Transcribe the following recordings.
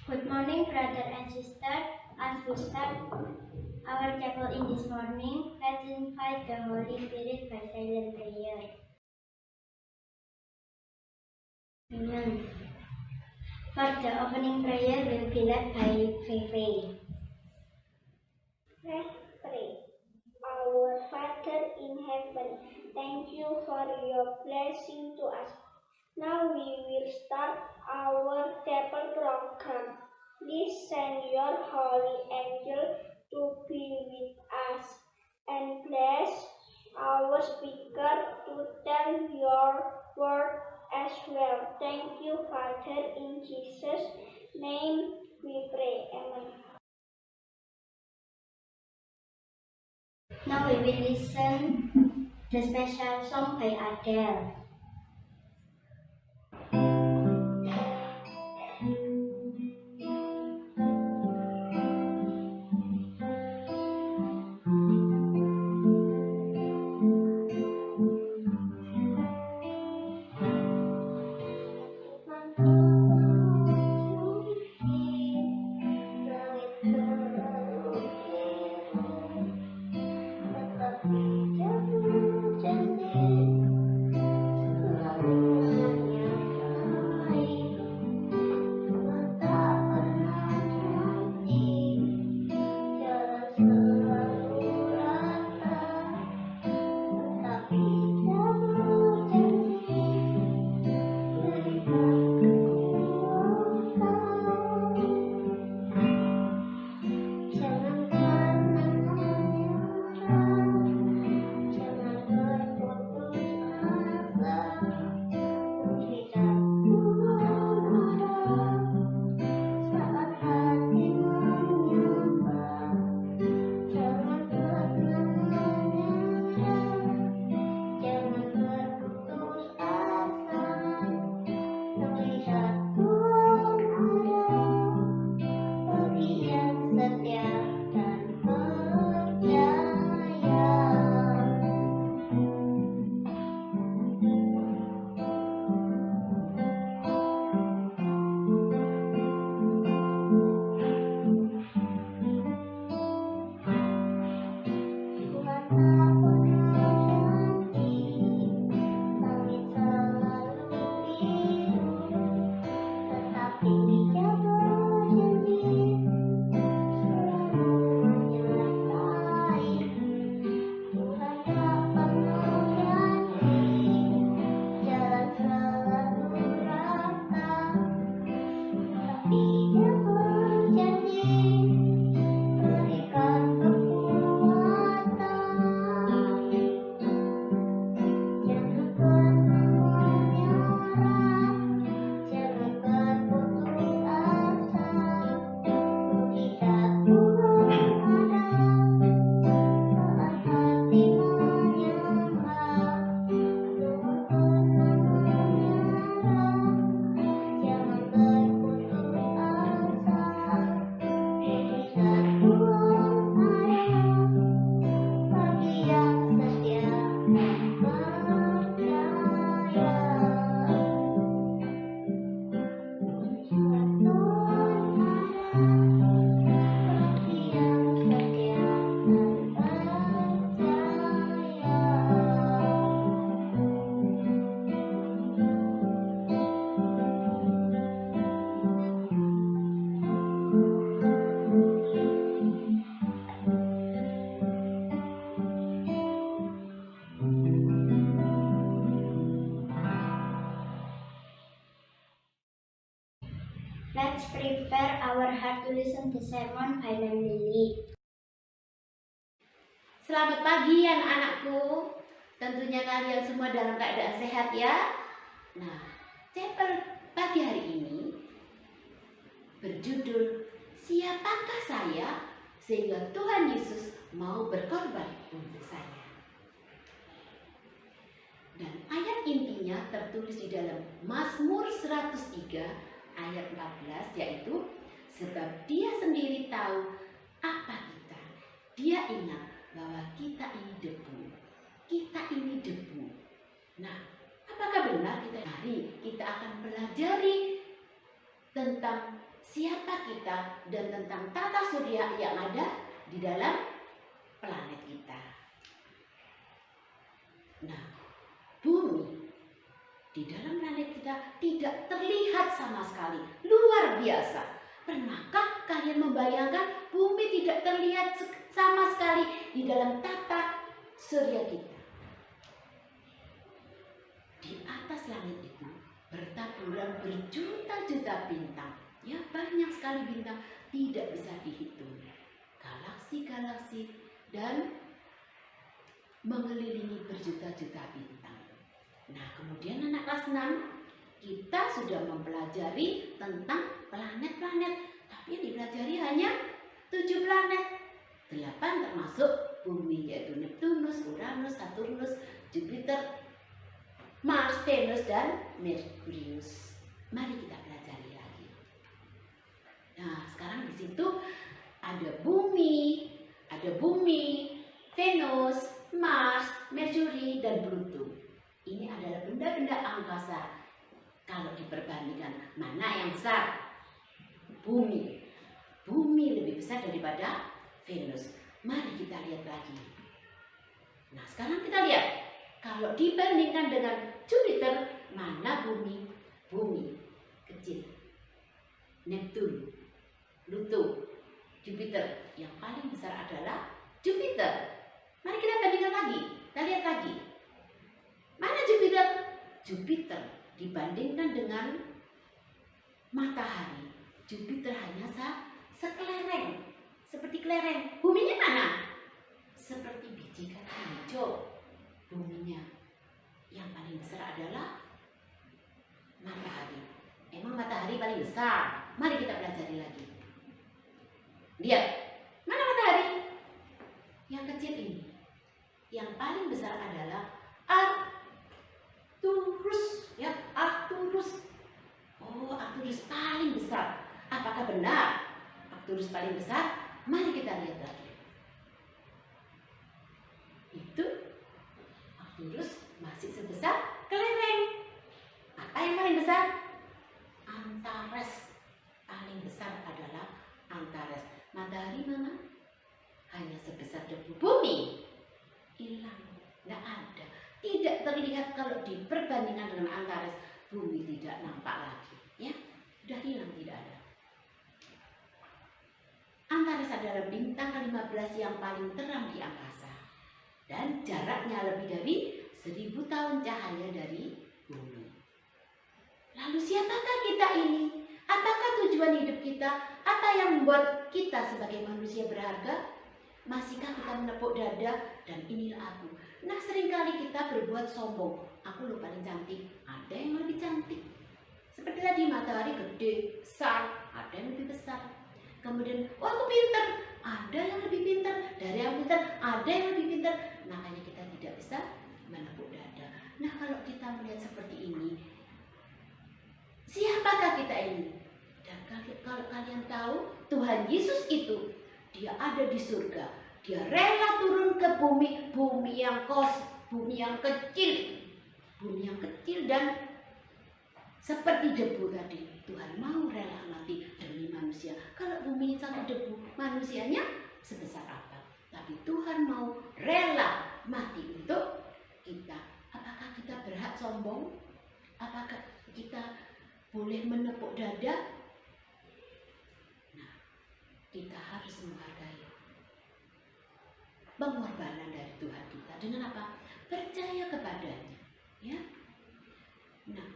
Good morning, brother and sister. As we start our chapel in this morning, let's invite the Holy Spirit by silent prayer. Amen. For the opening prayer will be led by Fefe. Let's pray. Our Father in heaven, thank you for your blessing to us. Now we will start our chapel program. Please send your holy angel to be with us and bless our speaker to tell your word as well. Thank you, Father, in Jesus' name we pray. Amen. Now we will listen the special song by Adele. Let's prepare our heart to listen to sermon by Mem Lily. Selamat pagi anak-anakku. Tentunya kalian semua dalam keadaan sehat ya. Nah, chapel pagi hari ini berjudul Siapakah Saya Sehingga Tuhan Yesus Mau Berkorban Untuk Saya. Dan ayat intinya tertulis di dalam Mazmur 103 ayat 14, yaitu sebab Dia sendiri tahu apa kita. Dia ingat bahwa kita ini debu. Kita ini debu. Nah, apakah benar kita? Mari kita akan pelajari tentang siapa kita dan tentang tata surya yang ada di dalam planet kita. Nah, bumi di dalam planet kita tidak terlihat sama sekali, luar biasa. Pernahkah kalian membayangkan bumi tidak terlihat sama sekali di dalam tata surya kita? Di atas langit itu bertaburan berjuta-juta bintang. Ya, banyak sekali bintang, tidak bisa dihitung. Galaksi-galaksi dan mengelilingi berjuta-juta bintang. Nah, kemudian anak kelas 6 kita sudah mempelajari tentang planet-planet, tapi yang dipelajari hanya 7 planet. 8 termasuk bumi, yaitu Neptunus, Uranus, Saturnus, Jupiter, Mars, Venus, dan Merkurius. Mari kita pelajari lagi. Nah, sekarang di situ ada bumi, Venus, Mars, Merkuri, dan Pluto. Ini adalah benda-benda angkasa. Kalau diperbandingkan, mana yang besar? Bumi. Bumi lebih besar daripada Venus. Mari kita lihat lagi. Nah, sekarang kita lihat. Kalau dibandingkan dengan Jupiter, mana bumi? Bumi kecil. Neptun, Pluto, Jupiter. Yang paling besar adalah Jupiter. Mari kita bandingkan lagi. Kita lihat lagi. Mana Jupiter? Jupiter dibandingkan dengan matahari, Jupiter hanya sekelereng, seperti kelereng. Buminya mana? Seperti biji kacang hijau. Buminya yang paling besar adalah matahari. Emang matahari paling besar? Mari kita pelajari lagi. Lihat, mana matahari? Yang kecil ini. Yang paling besar adalah Arcturus, ya, Arcturus. Oh, Arcturus paling besar. Apakah benar Arcturus paling besar? Mari kita lihat lagi. Itu Arcturus masih sebesar kelereng. Apa yang paling besar? Antares. Paling besar adalah Antares. Matahari mana? Hanya sebesar debu bumi. Hilang, tidak ada. Tidak terlihat kalau diperbandingkan dengan Antares. Bumi tidak nampak lagi, ya, sudah hilang, tidak ada. Antares adalah bintang ke-15 yang paling terang di angkasa dan jaraknya lebih dari 1000 tahun cahaya dari bumi. Lalu siapakah kita ini? Apakah tujuan hidup kita? Apa yang membuat kita sebagai manusia berharga? Masihkah kita menepuk dada dan inilah aku? Nah, seringkali kita berbuat sombong. Aku loh paling cantik. Ada yang lebih cantik. Seperti tadi, matahari gede, besar. Ada yang lebih besar. Kemudian, oh aku pintar. Ada yang lebih pintar. Dari yang pintar, ada yang lebih pintar. Makanya kita tidak bisa menepuk dada. Nah, kalau kita melihat seperti ini, siapakah kita ini? Dan kalau kalian tahu, Tuhan Yesus itu, dia ada di surga. Dia rela turun ke bumi, bumi yang kecil dan seperti debu tadi. Tuhan mau rela mati demi manusia. Kalau bumi sama debu, manusianya sebesar apa? Tapi Tuhan mau rela mati untuk kita. Apakah kita berhak sombong? Apakah kita boleh menepuk dada? Nah, kita harus menghargai pengorbanan dari Tuhan kita. Dengan apa? Percaya kepadanya, ya. Nah,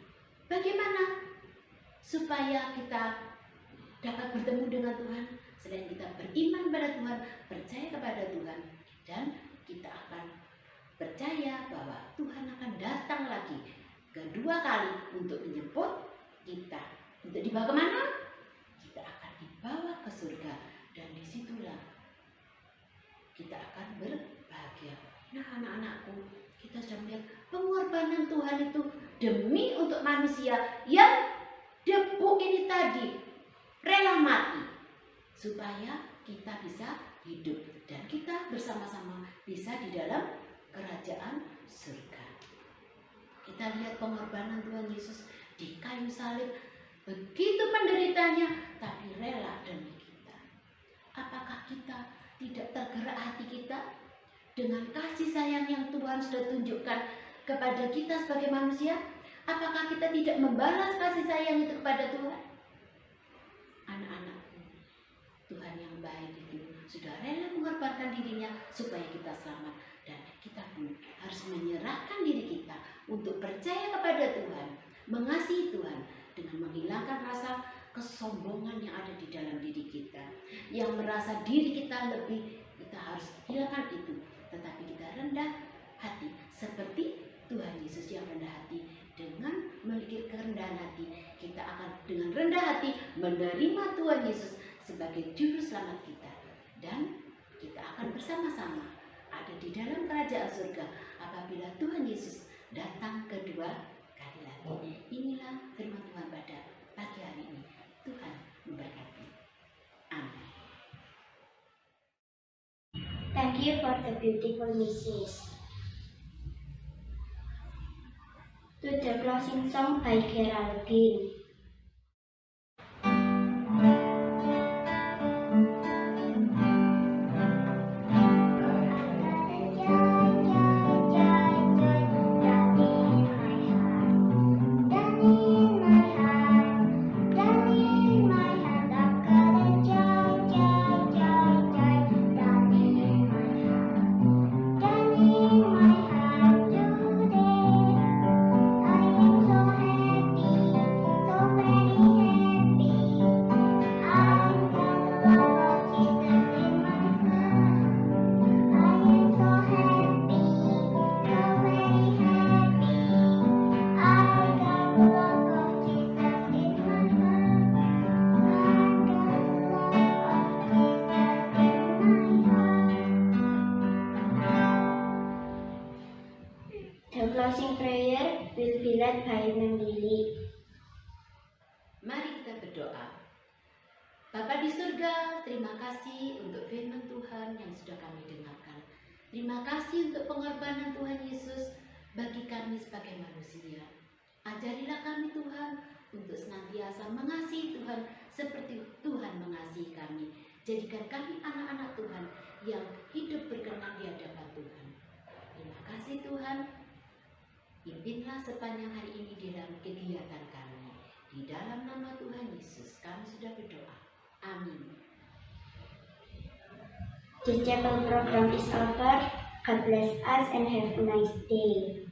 bagaimana supaya kita dapat bertemu dengan Tuhan? Selain kita beriman pada Tuhan, percaya kepada Tuhan, dan kita akan percaya bahwa Tuhan akan datang lagi kedua kali untuk menjemput kita. Untuk dibawa kemana? Kita akan dibawa ke surga, dan disitulah kita akan berbahagia. Nah, anak-anakku, kita sudah melihat pengorbanan Tuhan itu demi untuk manusia yang debu ini tadi rela mati supaya kita bisa hidup dan kita bersama-sama bisa di dalam kerajaan surga. Kita lihat pengorbanan Tuhan Yesus di kayu salib. begitu menderitanya, tapi rela demi kita. Apakah kita tidak tergerak hati kita dengan kasih sayang yang Tuhan sudah tunjukkan kepada kita sebagai manusia? Apakah kita tidak membalas kasih sayang itu kepada Tuhan? Anak-anakku, Tuhan yang baik itu sudah rela mengorbankan dirinya supaya kita selamat. Dan kita pun harus menyerahkan diri kita untuk percaya kepada Tuhan, mengasihi Tuhan dengan menghilangkan rasa kesombongan yang ada di dalam diri kita. Yang merasa diri kita lebih, kita harus hilangkan itu. Tetapi kita rendah hati seperti Tuhan Yesus yang rendah hati. Dengan memiliki kerendahan hati, kita akan dengan rendah hati menerima Tuhan Yesus sebagai juru selamat kita. Dan kita akan bersama-sama ada di dalam kerajaan surga apabila Tuhan Yesus datang kedua kali lagi. Inilah firman Tuhan pada pagi hari ini. Tuhan memberkati. Amin. Thank you for the beautiful message. To the closing song by Geraldine. The closing prayer will be led by Mandili. Mari kita berdoa. Bapa di surga, terima kasih untuk firman Tuhan yang sudah kami dengarkan. Terima kasih untuk pengorbanan Tuhan Yesus bagi kami sebagai manusia. Ajarilah kami Tuhan untuk senantiasa mengasihi Tuhan seperti Tuhan mengasihi kami. Jadikan kami anak-anak Tuhan yang hidup berkenan di hadapan Tuhan. Terima kasih Tuhan. Pimpinlah sepanjang hari ini di dalam kegiatan kami. Di dalam nama Tuhan Yesus kami sudah berdoa. Amin. The chapel program is over. God bless us and have a nice day.